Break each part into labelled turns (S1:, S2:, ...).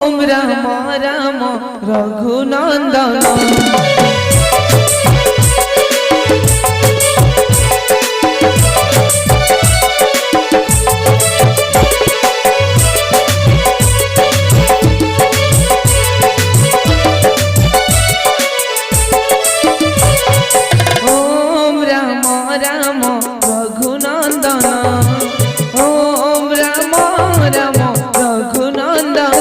S1: ओम राम राम रघुनंदन। ओम राम राम रघुनंदन। ओम राम राम रघुनंदन।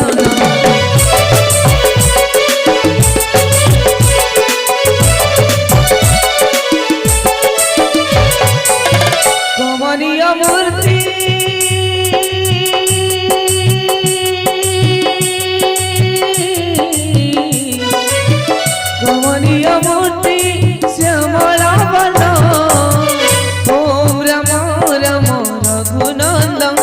S1: कमनीय मूर्ति कमनीय मूर्ति श्यामला बन। ओम राम राम रघुनंदन।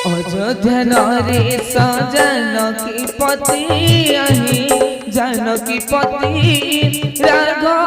S1: अयोध्या नरेश जानकी पति अहि जानकी पति राघव।